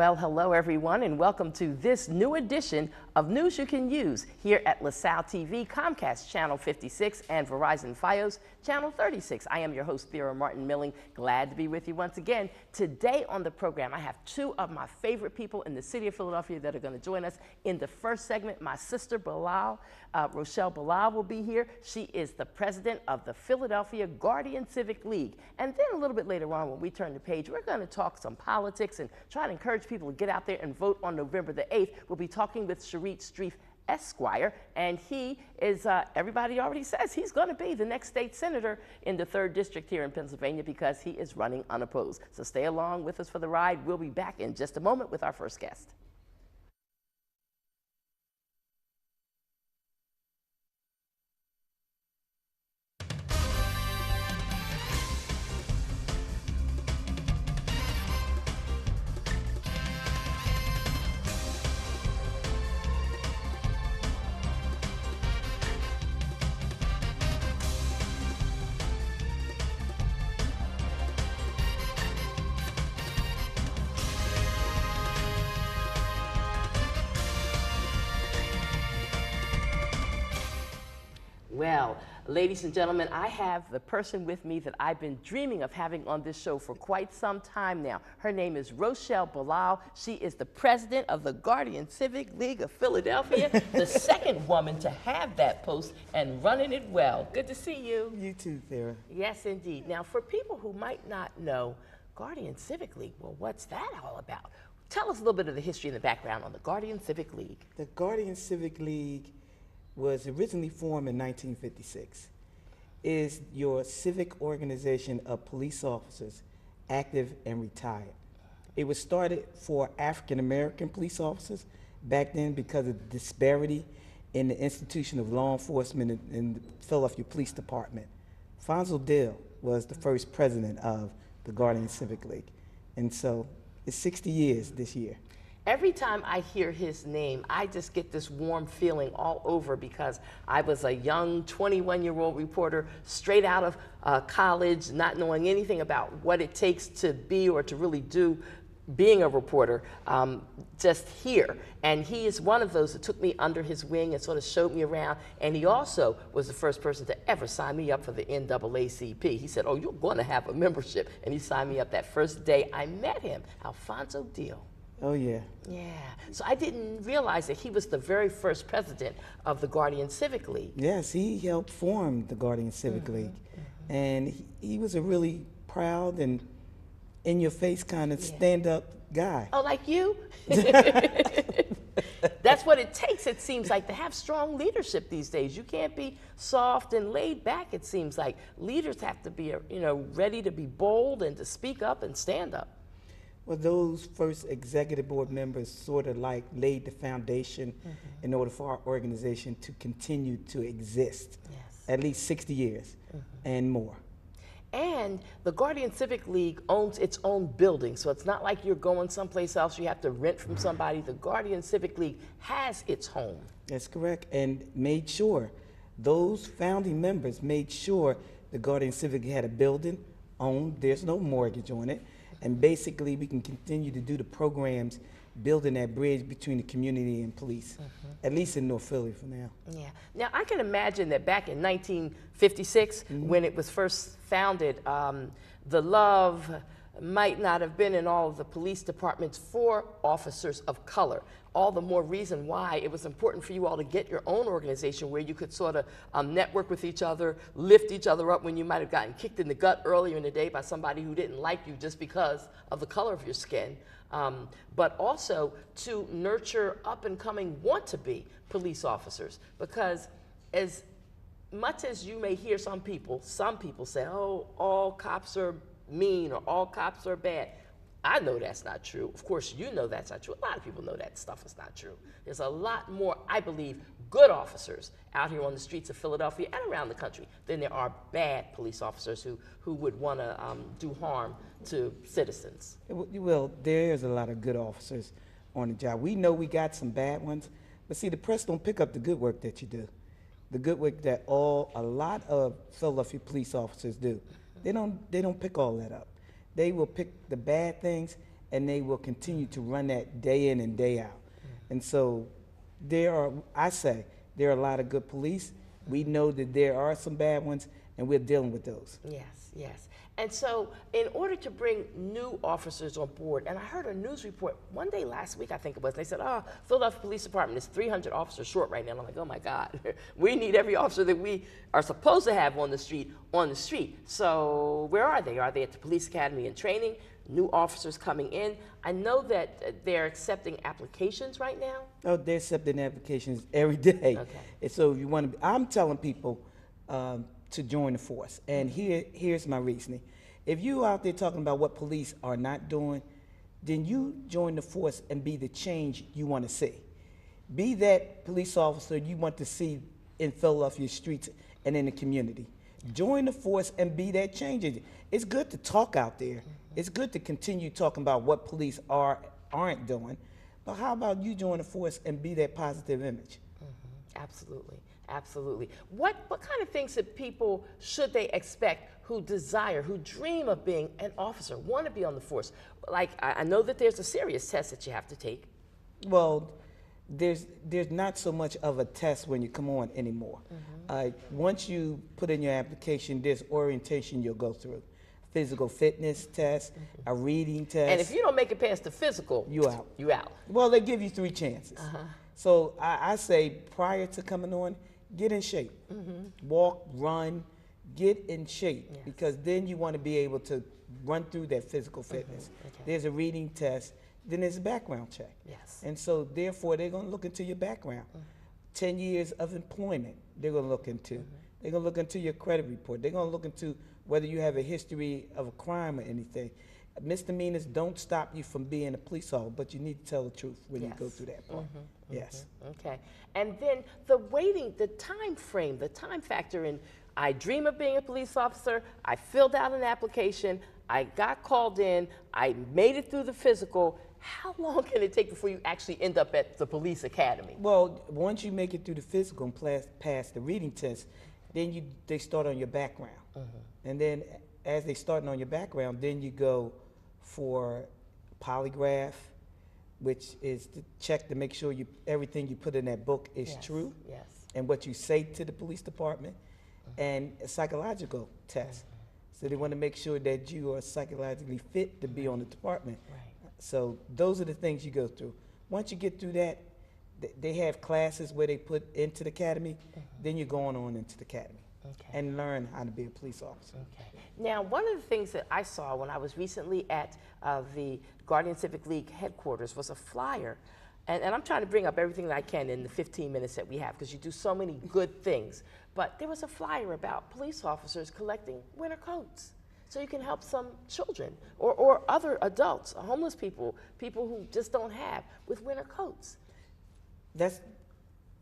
Well, hello everyone, and welcome to this new edition of News You Can Use here at LaSalle TV, Comcast Channel 56, and Verizon Fios Channel 36. I am your host, Thera Martin Milling. Glad to be with you once again. Today on the program, I have two of my favorite people in the city of Philadelphia that are going to join us. In the first segment, my sister Bilal, Rochelle Bilal, will be here. She is the president of the Philadelphia Guardian Civic League. And then a little bit later on, when we turn the page, we're going to talk some politics and try to encourage people to get out there and vote on November the 8th. We'll be talking with Sharif Street, Esquire, and he is, everybody already says he's going to be the next state senator in the 3rd District here in Pennsylvania because he is running unopposed. So stay along with us for the ride. We'll be back in just a moment with our first guest. Well, ladies and gentlemen, I have the person with me that I've been dreaming of having on this show for quite some time now. Her name is Rochelle Bilal. She is the president of the Guardian Civic League of Philadelphia, the second woman to have that post and running it well. Good to see you. You too, Thera. Yes, indeed. Now, for people who might not know Guardian Civic League, well, what's that all about? Tell us a little bit of the history and the background on the Guardian Civic League. The Guardian Civic League was originally formed in 1956. It is your civic organization of police officers, active and retired. It was started for African American police officers back then because of the disparity in the institution of law enforcement in the Philadelphia Police Department. Fonzo Dill was the first president of the Guardian Civic League. And so it's 60 years this year. Every time I hear his name, I just get this warm feeling all over because I was a young 21-year-old reporter straight out of college, not knowing anything about what it takes to be or to really do being a reporter, just here. And he is one of those that took me under his wing and sort of showed me around. And he also was the first person to ever sign me up for the NAACP. He said, "Oh, you're going to have a membership." And he signed me up that first day I met him, Alfonso Dill. Oh, yeah. Yeah. So I didn't realize that he was the very first president of the Guardian Civic League. Yes, he helped form the Guardian Civic League. And he was a really proud and in-your-face kind of stand-up guy. Oh, like you? That's what it takes, it seems like, to have strong leadership these days. You can't be soft and laid back, it seems like. Leaders have to be, ready to be bold and to speak up and stand up. Well, those first executive board members sort of like laid the foundation in order for our organization to continue to exist, at least 60 years and more. And the Guardian Civic League owns its own building, so it's not like you're going someplace else, you have to rent from somebody. The Guardian Civic League has its home. That's correct, and made sure, those founding members made sure the Guardian Civic had a building owned, there's no mortgage on it, and basically we can continue to do the programs building that bridge between the community and police, at least in North Philly for now. Yeah. Now, I can imagine that back in 1956, when it was first founded, the love might not have been in all of the police departments for officers of color. All the more reason why it was important for you all to get your own organization where you could sort of network with each other, lift each other up when you might have gotten kicked in the gut earlier in the day by somebody who didn't like you just because of the color of your skin, but also to nurture up-and-coming want-to-be police officers. Because as much as you may hear some people say, oh, all cops are mean or all cops are bad. I know that's not true. Of course, you know that's not true. A lot of people know that stuff is not true. There's a lot more, I believe, good officers out here on the streets of Philadelphia and around the country than there are bad police officers who would want to do harm to citizens. Well, there's a lot of good officers on the job. We know we got some bad ones, but see, the press don't pick up the good work that you do. The good work that a lot of Philadelphia police officers do. They don't pick all that up. They will pick the bad things and they will continue to run that day in and day out. And so there are a lot of good police. We know that there are some bad ones, and we're dealing with those. Yes, yes. And so in order to bring new officers on board, and I heard a news report one day last week, I think it was, they said, oh, Philadelphia Police Department is 300 officers short right now. And I'm like, oh my God, we need every officer that we are supposed to have on the street. So where are they? Are they at the police academy in training? New officers coming in? I know that they're accepting applications right now. Oh, they're accepting applications every day. Okay. And so if you want to, I'm telling people to join the force. And here's my reasoning. If you out there talking about what police are not doing, then you join the force and be the change you want to see. Be that police officer you want to see in Philadelphia streets and in the community. Join the force and be that change agent. It's good to talk out there. It's good to continue talking about what police aren't doing. But how about you join the force and be that positive image? Absolutely, absolutely. What kind of things that people should they expect who desire, who dream of being an officer, want to be on the force? Like, I know that there's a serious test that you have to take. Well, there's not so much of a test when you come on anymore. Once you put in your application, there's orientation you'll go through. Physical fitness test, a reading test. And if you don't make it past the physical, you out. You out. Well, they give you 3 chances. So I say prior to coming on, get in shape. Walk, run, get in shape, because then you want to be able to run through that physical fitness. Okay. There's a reading test, then there's a background check. Yes. And so therefore they're going to look into your background. 10 years of employment they're going to look into. They're going to look into your credit report. They're going to look into whether you have a history of a crime or anything. Misdemeanors don't stop you from being a police officer, but you need to tell the truth when you go through that part. Yes. Okay. And then the waiting, the time frame, the time factor in, I dream of being a police officer, I filled out an application, I got called in, I made it through the physical. How long can it take before you actually end up at the police academy? Well, once you make it through the physical and pass the reading test, then they start on your background. And then as they starting on your background, then you go for polygraph, which is to check to make sure everything you put in that book is true. Yes. And what you say to the police department, and a psychological test. So they want to make sure that you are psychologically fit to be on the department. Right. So those are the things you go through. Once you get through that, they have classes where they put into the academy, then you're going on into the academy and learn how to be a police officer. Okay. Now, one of the things that I saw when I was recently at the Guardian Civic League headquarters was a flyer. And I'm trying to bring up everything that I can in the 15 minutes that we have, because you do so many good things. But there was a flyer about police officers collecting winter coats, so you can help some children or other adults, homeless people, people who just don't have, with winter coats.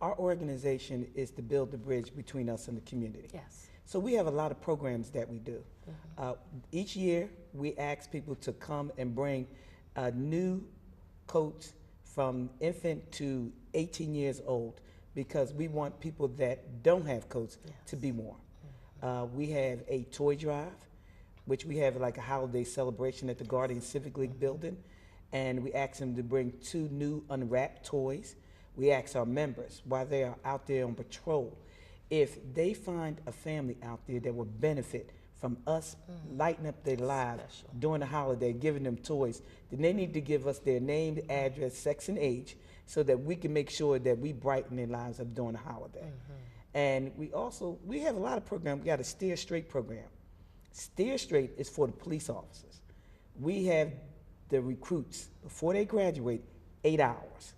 Our organization is to build the bridge between us and the community. Yes. So we have a lot of programs that we do. Each year, we ask people to come and bring new coats from infant to 18 years old, because we want people that don't have coats to be worn. We have a toy drive, which we have like a holiday celebration at the Guardian Civic League building, and we ask them to bring 2 new unwrapped toys. We ask our members, while they are out there on patrol, if they find a family out there that would benefit from us lighting up their lives during the holiday, giving them toys, then they need to give us their name, address, sex, and age, so that we can make sure that we brighten their lives up during the holiday. And we have a lot of programs. We got a Steer Straight program. Steer Straight is for the police officers. We have the recruits, before they graduate, 8 hours,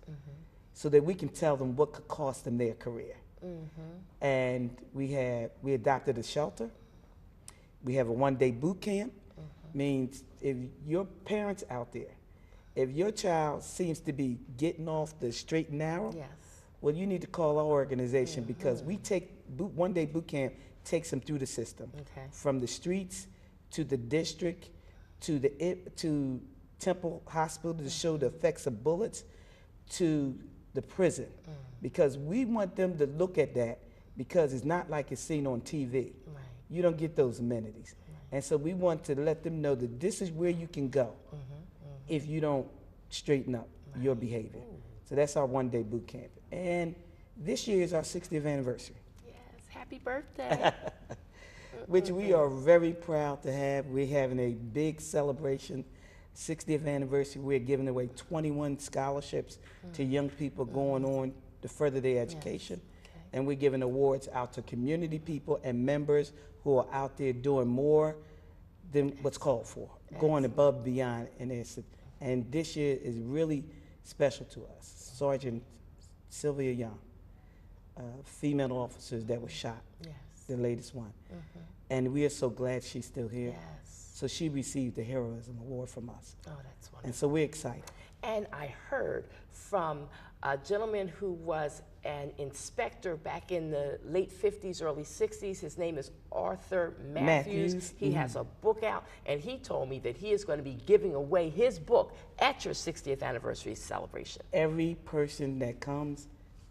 so that we can tell them what could cost them their career. And we adopted a shelter. We have a 1-day boot camp. Means if your parents out there, if your child seems to be getting off the straight and narrow, well, you need to call our organization, because we take 1-day boot camp takes them through the system, from the streets to the district to Temple Hospital to show the effects of bullets, to the prison, because we want them to look at that, because it's not like it's seen on TV. You don't get those amenities. And so we want to let them know that this is where you can go if you don't straighten up your behavior. So that's our one-day boot camp. And this year is our 60th anniversary. Yes, happy birthday. Which we are very proud to have. We're having a big celebration, 60th anniversary. We're giving away 21 scholarships to young people going on to further their education. Yes. Okay. And we're giving awards out to community people and members who are out there doing more than what's called for, going above and beyond. And this year is really special to us. Sergeant Sylvia Young, female officers that were shot, the latest one. And we are so glad she's still here. Yes. So she received the Heroism Award from us. Oh, that's wonderful. And so we're excited. And I heard from a gentleman who was an inspector back in the late 50s, early 60s. His name is Arthur Matthews. He has a book out, and he told me that he is going to be giving away his book at your 60th anniversary celebration. Every person that comes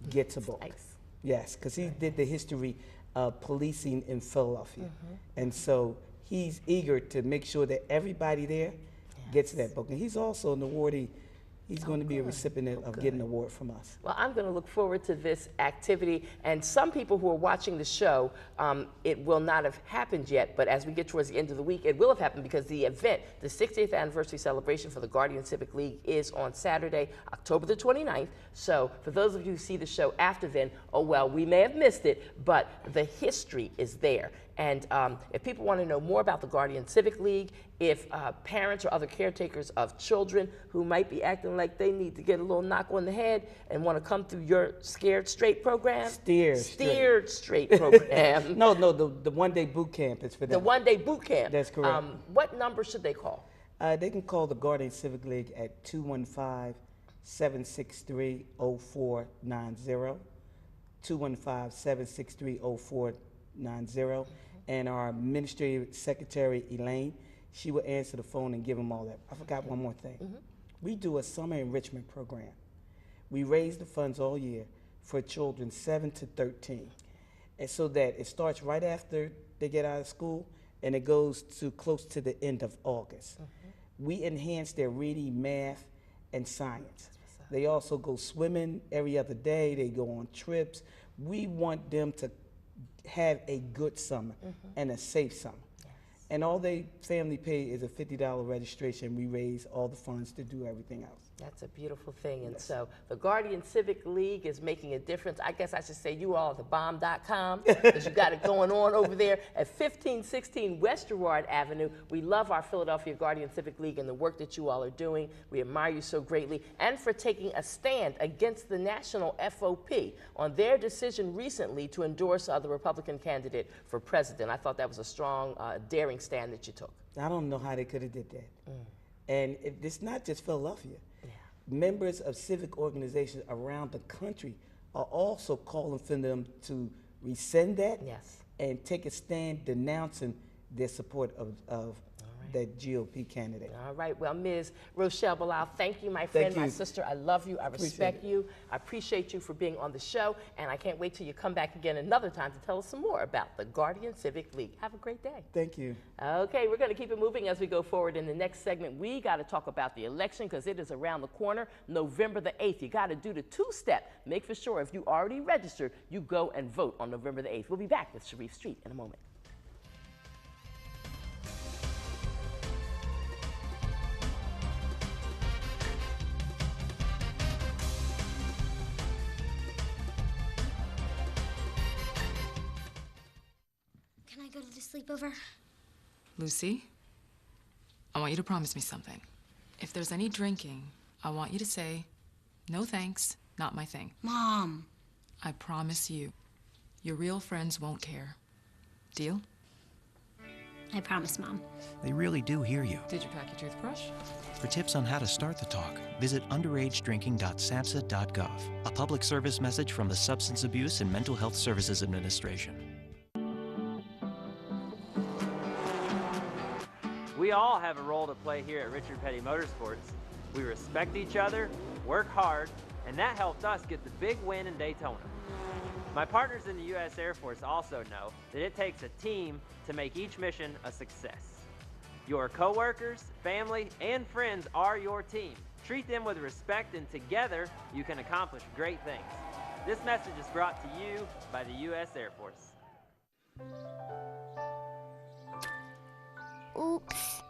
gets a book. Nice. Yes, because he did the history of policing in Philadelphia. And so he's eager to make sure that everybody there gets that book. And he's also an awardee. He's going to be a recipient of getting an award from us. Well, I'm going to look forward to this activity. And some people who are watching the show, it will not have happened yet, but as we get towards the end of the week, it will have happened because the event, the 60th anniversary celebration for the Guardian Civic League, is on Saturday, October the 29th. So for those of you who see the show after then, oh well, we may have missed it, but the history is there. And if people want to know more about the Guardian Civic League, if parents or other caretakers of children who might be acting like they need to get a little knock on the head and want to come through your Scared Straight program, Steered Straight program. No, the one-day boot camp is for them. The one-day boot camp. That's correct. What number should they call? They can call the Guardian Civic League at 215-763-0490, 215-763-0490. And our administrative secretary, Elaine, she will answer the phone and give them all that. I forgot one more thing. We do a summer enrichment program. We raise the funds all year for children 7 to 13. And so that it starts right after they get out of school and it goes to close to the end of August. We enhance their reading, math, and science. They also go swimming every other day. They go on trips. We want them to have a good summer and a safe summer. And all they family pay is a $50 registration. We raise all the funds to do everything else. That's a beautiful thing. And so the Guardian Civic League is making a difference. I guess I should say you all at thebomb.com because you got it going on over there at 1516 West Girard Avenue. We love our Philadelphia Guardian Civic League and the work that you all are doing. We admire you so greatly and for taking a stand against the national FOP on their decision recently to endorse the Republican candidate for president. I thought that was a strong, daring stand that you took. I don't know how they could have did that. And it's not just Philadelphia. Members of civic organizations around the country are also calling for them to rescind that and take a stand denouncing their support of that GOP candidate. All right. Well, Ms. Rochelle Bilal, thank you, my friend, my sister. I love you. I respect you. I appreciate you for being on the show, and I can't wait till you come back again another time to tell us some more about the Guardian Civic League. Have a great day. Thank you. Okay, we're going to keep it moving as we go forward. In the next segment, we got to talk about the election because it is around the corner, November the 8th. You got to do the two-step. Make for sure if you already registered, you go and vote on November the 8th. We'll be back with Sharif Street in a moment. Can I go to the sleepover? Lucy, I want you to promise me something. If there's any drinking, I want you to say, no thanks, not my thing. Mom. I promise you, your real friends won't care. Deal? I promise, Mom. They really do hear you. Did you pack your toothbrush? For tips on how to start the talk, visit underagedrinking.samhsa.gov. A public service message from the Substance Abuse and Mental Health Services Administration. We all have a role to play here at Richard Petty Motorsports. We respect each other, work hard, and that helped us get the big win in Daytona. My partners in the U.S. Air Force also know that it takes a team to make each mission a success. Your coworkers, family, and friends are your team. Treat them with respect, and together you can accomplish great things. This message is brought to you by the U.S. Air Force. Oops.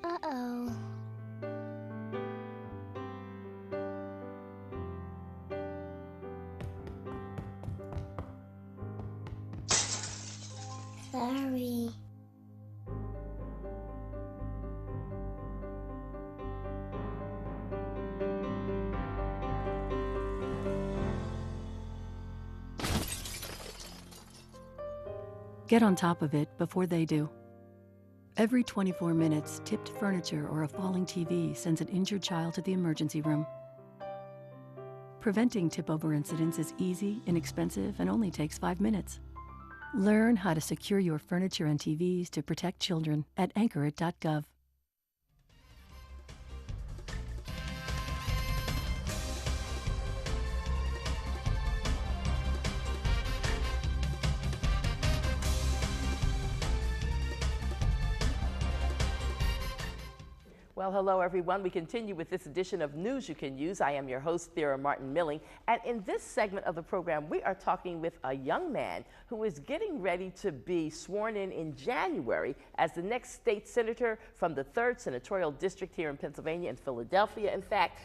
Uh-oh. Sorry. Get on top of it before they do. Every 24 minutes, tipped furniture or a falling TV sends an injured child to the emergency room. Preventing tip-over incidents is easy, inexpensive, and only takes 5 minutes. Learn how to secure your furniture and TVs to protect children at anchorit.gov. Well, hello, everyone. We continue with this edition of News You Can Use. I am your host, Thera Martin Milling. And in this segment of the program, we are talking with a young man who is getting ready to be sworn in January as the next state senator from the 3rd Senatorial District here in Pennsylvania and Philadelphia. In fact,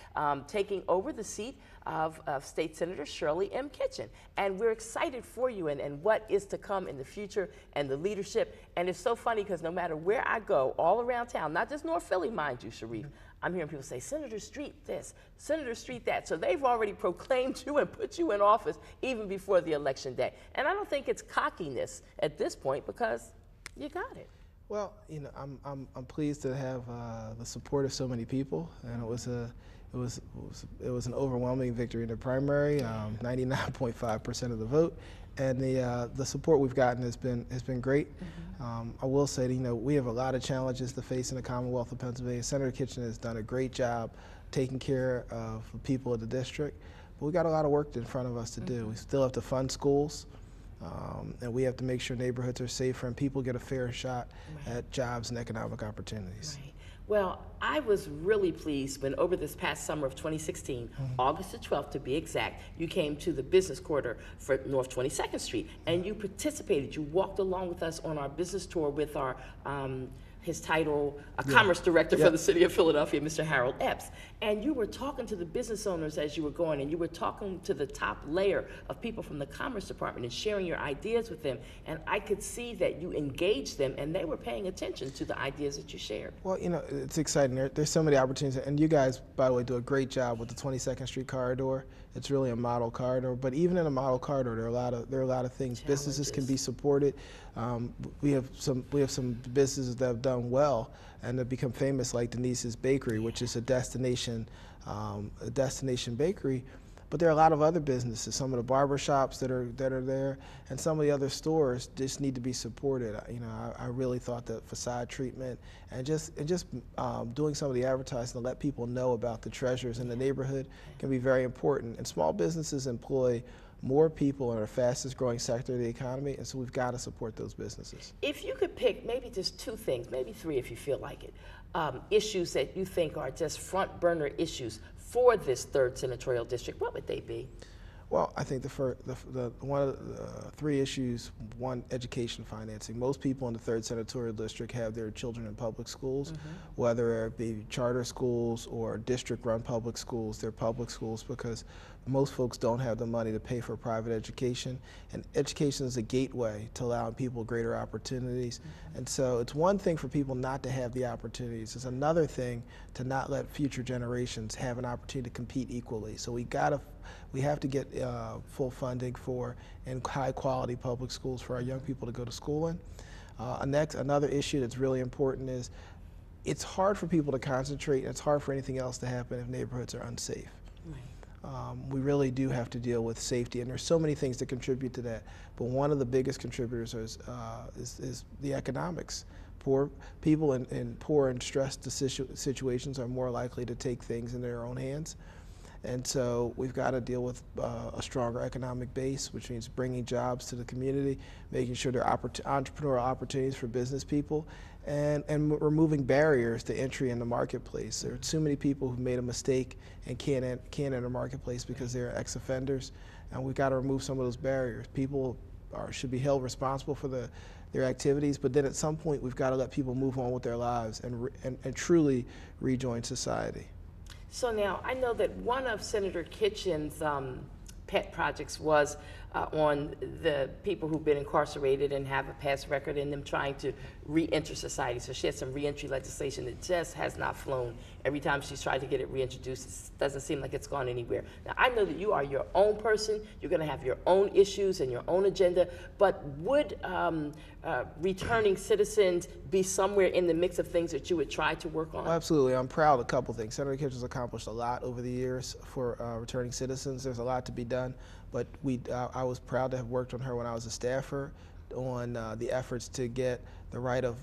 taking over the seat of State Senator Shirley M. Kitchen. And we're excited for you and what is to come in the future and the leadership. And it's so funny because no matter where I go, all around town, not just North Philly, mind you, Sharif, I'm hearing people say, Senator Street this, Senator Street that. So they've already proclaimed you and put you in office even before the election day. And I don't think it's cockiness at this point because you got it. Well, you know, I'm pleased to have the support of so many people, and it was an overwhelming victory in the primary, 99.5% of the vote, and the support we've gotten has been great. I will say that, you know, we have a lot of challenges to face in the Commonwealth of Pennsylvania. Senator Kitchen has done a great job taking care of the people of the district, but we got a lot of work in front of us to do. We still have to fund schools. And we have to make sure neighborhoods are safer and people get a fair shot at jobs and economic opportunities. Right. Well, I was really pleased when over this past summer of 2016, August the 12th to be exact, you came to the business quarter for North 22nd Street and you participated. You walked along with us on our business tour with our his title, Commerce Director for the City of Philadelphia, Mr. Harold Epps. And you were talking to the business owners as you were going, and you were talking to the top layer of people from the Commerce Department and sharing your ideas with them. And I could see that you engaged them, and they were paying attention to the ideas that you shared. Well, you know, it's exciting. There's so many opportunities, and you guys, by the way, do a great job with the 22nd Street corridor. It's really a model corridor, but even in a model corridor, there are a lot of things. Businesses can be supported. We have some businesses that have done well and have become famous, like Denise's Bakery, which is a destination bakery. But there are a lot of other businesses, some of the barber shops that are there, and some of the other stores just need to be supported. You know, I really thought that facade treatment and just doing some of the advertising to let people know about the treasures in the neighborhood can be very important. And small businesses employ more people in our fastest growing sector of the economy, and so we've got to support those businesses. If you could pick maybe just 2 things, maybe 3 if you feel like it, issues that you think are just front burner issues for this 3rd Senatorial District, what would they be? Well, I think one of the 3 issues, one, education financing. Most people in the 3rd Senatorial District have their children in public schools, whether it be charter schools or district-run public schools. They're public schools because most folks don't have the money to pay for private education, and education is a gateway to allowing people greater opportunities. And so it's one thing for people not to have the opportunities. It's another thing to not let future generations have an opportunity to compete equally. So we have to get full funding for and high quality public schools for our young people to go to school in. Another issue that's really important is it's hard for people to concentrate, and it's hard for anything else to happen if neighborhoods are unsafe. Right. We really do have to deal with safety, and there's so many things that contribute to that. But one of the biggest contributors is the economics. Poor people in poor and stressed situations are more likely to take things in their own hands. And so we've got to deal with a stronger economic base, which means bringing jobs to the community, making sure there are entrepreneurial opportunities for business people, and removing barriers to entry in the marketplace. There are too many people who've made a mistake and can't enter the marketplace because they're ex-offenders, and we've got to remove some of those barriers. People should be held responsible for their activities, but then at some point we've got to let people move on with their lives and truly rejoin society. So now, I know that one of Senator Kitchen's pet projects was on the people who've been incarcerated and have a past record and them trying to re-enter society. So she had some re-entry legislation that just has not flown. Every time she's tried to get it reintroduced, it doesn't seem like it's gone anywhere. Now, I know that you are your own person. You're going to have your own issues and your own agenda, but would returning citizens be somewhere in the mix of things that you would try to work on? Oh, absolutely. I'm proud of a couple things. Senator Kitchen's accomplished a lot over the years for returning citizens. There's a lot to be done, but I was proud to have worked on her when I was a staffer on the efforts to get the right of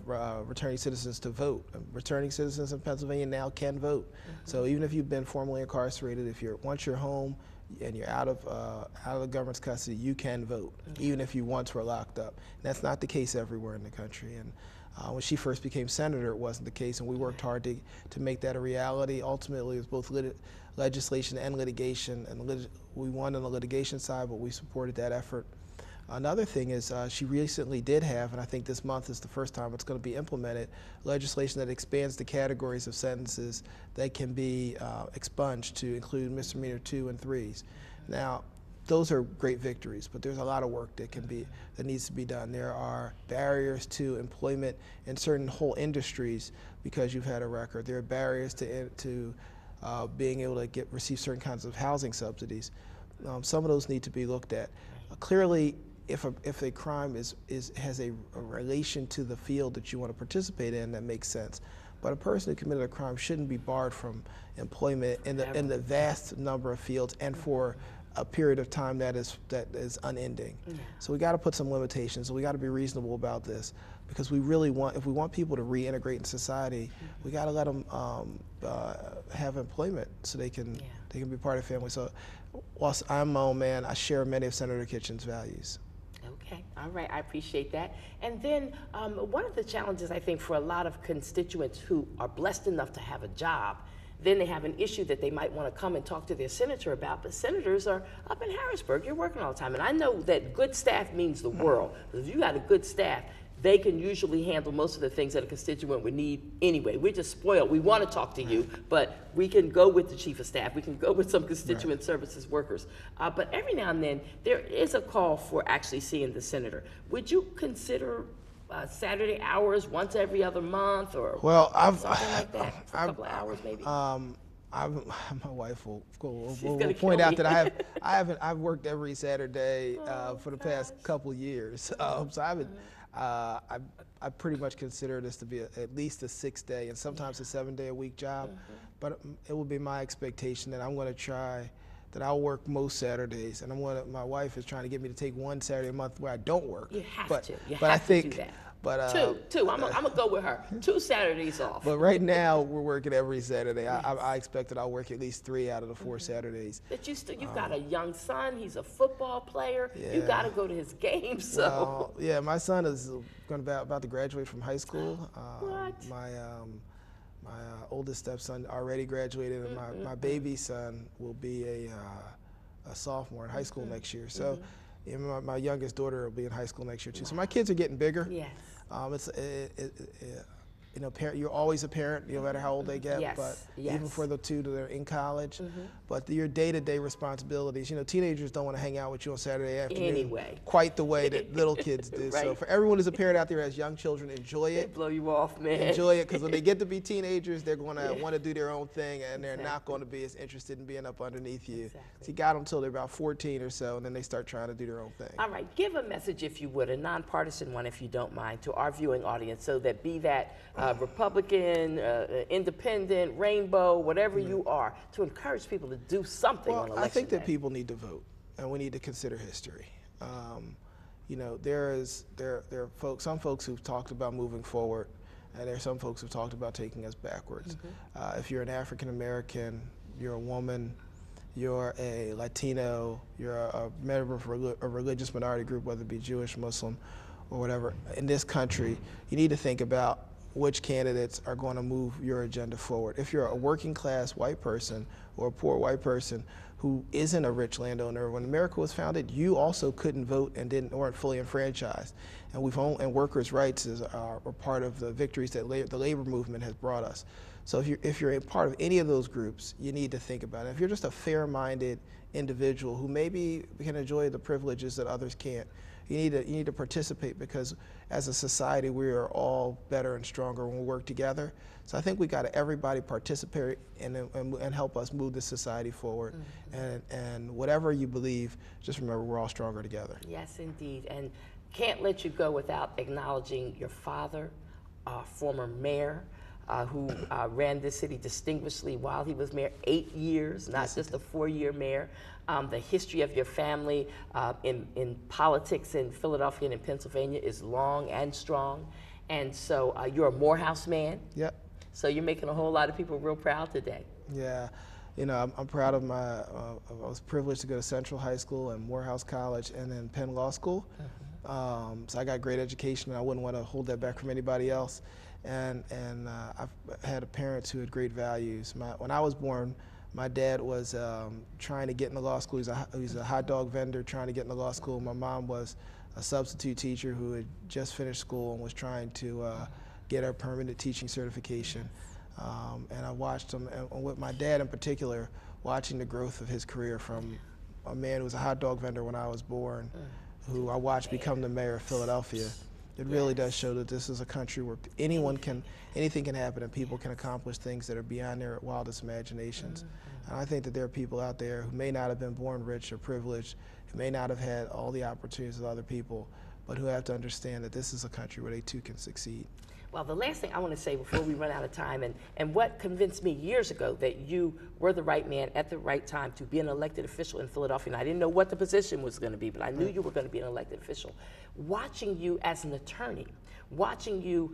returning citizens to vote. Returning citizens in Pennsylvania now can vote. So even if you've been formerly incarcerated, once you're home and you're out of the government's custody, you can vote, even if you once were locked up. And that's not the case everywhere in the country. And when she first became senator, it wasn't the case, and we worked hard to make that a reality. Ultimately, it was both legislation and litigation, and we won on the litigation side, but we supported that effort. Another thing is she recently did have, and I think this month is the first time it's going to be implemented, legislation that expands the categories of sentences that can be expunged to include misdemeanor 2 and 3s. Now, those are great victories, but there's a lot of work that needs to be done. There are barriers to employment in certain whole industries because you've had a record. There are barriers to being able to receive certain kinds of housing subsidies. Some of those need to be looked at. Clearly, if a crime has a relation to the field that you want to participate in, that makes sense. But a person who committed a crime shouldn't be barred from employment in the vast number of fields and for a period of time that is unending. Yeah. So we got to put some limitations. We got to be reasonable about this because if we want people to reintegrate in society, we got to let them have employment so they can be part of the family. So whilst I'm my own man, I share many of Senator Kitchen's values. Okay, all right, I appreciate that. And then one of the challenges I think for a lot of constituents who are blessed enough to have a job, then they have an issue that they might want to come and talk to their senator about, but senators are up in Harrisburg, you're working all the time. And I know that good staff means the world. If you got a good staff, they can usually handle most of the things that a constituent would need anyway. We're just spoiled. We want to talk to you, but we can go with the chief of staff. We can go with some constituent services workers. But every now and then, there is a call for actually seeing the senator. Would you consider Saturday hours once every other month or something like that for a couple of hours maybe? My wife will point out that I've worked every Saturday for the past couple years. So I pretty much consider this to be at least a 6-day and sometimes a 7-day-a-week job. But it will be my expectation that I'm going to try that I'll work most Saturdays, and my wife is trying to get me to take one Saturday a month where I don't work. You have to. You have to do that. But two. I'm gonna go with her. 2 Saturdays off. But right now we're working every Saturday. Yes. I expect that I'll work at least 3 out of the 4 Saturdays. But you've got a young son. He's a football player. Yeah. You got to go to his games. So. Well, yeah, my son is about to graduate from high school. What? My oldest stepson already graduated, and my baby son will be a sophomore in high school next year. So. My youngest daughter will be in high school next year too. So my kids are getting bigger. Yes. You're always a parent, no matter how old they get. Yes. But even for the 2 that are in college. But your day-to-day responsibilities. Teenagers don't want to hang out with you on Saturday afternoon. Anyway. Quite the way that little kids do. Right. So for everyone who's a parent out there who has young children, enjoy it. They blow you off, man. Enjoy it, because when they get to be teenagers, they're going to want to do their own thing, and they're not going to be as interested in being up underneath you. Exactly. So you got them until they're about 14 or so, and then they start trying to do their own thing. All right, give a message, if you would, a nonpartisan one, if you don't mind, to our viewing audience, so that be that Republican, independent, rainbow, whatever you are, to encourage people to do something on election day. I think that people need to vote, and we need to consider history. There are some folks who've talked about moving forward, and there are some folks who've talked about taking us backwards. If you're an African American, you're a woman, you're a Latino, you're a member of a religious minority group, whether it be Jewish, Muslim, or whatever, in this country, you need to think about which candidates are going to move your agenda forward. If you're a working class white person or a poor white person who isn't a rich landowner, when America was founded, you also couldn't vote and weren't fully enfranchised. And and workers' rights are part of the victories that the labor movement has brought us. So if you're a part of any of those groups, you need to think about it. If you're just a fair-minded individual who maybe can enjoy the privileges that others can't, you need to participate, because as a society we are all better and stronger when we work together. So I think we got to everybody participate and help us move this society forward. And whatever you believe, just remember we're all stronger together. Yes, indeed. And can't let you go without acknowledging your father, former mayor, who ran this city distinguishedly while he was mayor, 8 years, not just a 4-year mayor. The history of your family in politics in Philadelphia and in Pennsylvania is long and strong. And so you're a Morehouse man. Yep. So you're making a whole lot of people real proud today. Yeah. You know, I'm proud of I was privileged to go to Central High School and Morehouse College and then Penn Law School. So I got great education, and I wouldn't want to hold that back from anybody else. And I've had parents who had great values. When I was born, my dad was trying to get into law school. He's a hot dog vendor trying to get into law school. My mom was a substitute teacher who had just finished school and was trying to get her permanent teaching certification. And I watched him, and with my dad in particular, watching the growth of his career from a man who was a hot dog vendor when I was born, who I watched become the mayor of Philadelphia. It really does show that this is a country where anything can happen, and people can accomplish things that are beyond their wildest imaginations. And I think that there are people out there who may not have been born rich or privileged, who may not have had all the opportunities of other people, but who have to understand that this is a country where they too can succeed. Well, the last thing I want to say before we run out of time, and what convinced me years ago that you were the right man at the right time to be an elected official in Philadelphia, and I didn't know what the position was going to be, but I knew you were going to be an elected official. Watching you as an attorney, watching you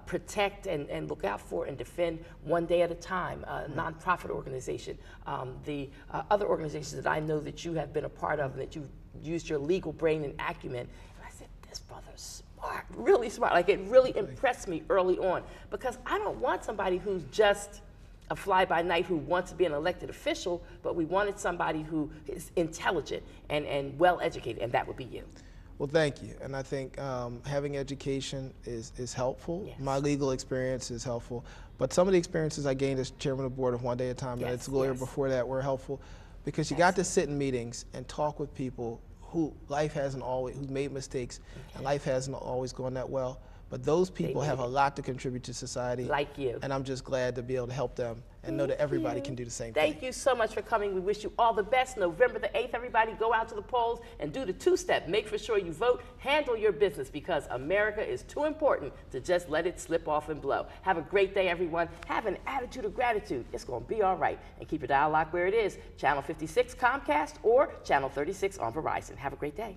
protect and look out for and defend One Day at a Time, a nonprofit organization, the other organizations that I know that you have been a part of and that you've used your legal brain and acumen, and I said, this brother's smart, really smart. Like, it really impressed me early on, because I don't want somebody who's just a fly-by-night who wants to be an elected official, but we wanted somebody who is intelligent and well-educated, and that would be you. Well, thank you. And I think having education is helpful. Yes. My legal experience is helpful. But some of the experiences I gained as chairman of the board of One Day at a Time and its lawyer before that were helpful, because you got to sit in meetings and talk with people who who made mistakes, and life hasn't always gone that well. But those people have a lot to contribute to society. Like you. And I'm just glad to be able to help them and know that everybody can do the same thing. Thank you so much for coming. We wish you all the best. November the 8th, everybody go out to the polls and do the two-step. Make for sure you vote, handle your business, because America is too important to just let it slip off and blow. Have a great day, everyone. Have an attitude of gratitude. It's going to be all right. And keep your dial locked where it is, Channel 56 Comcast or Channel 36 on Verizon. Have a great day.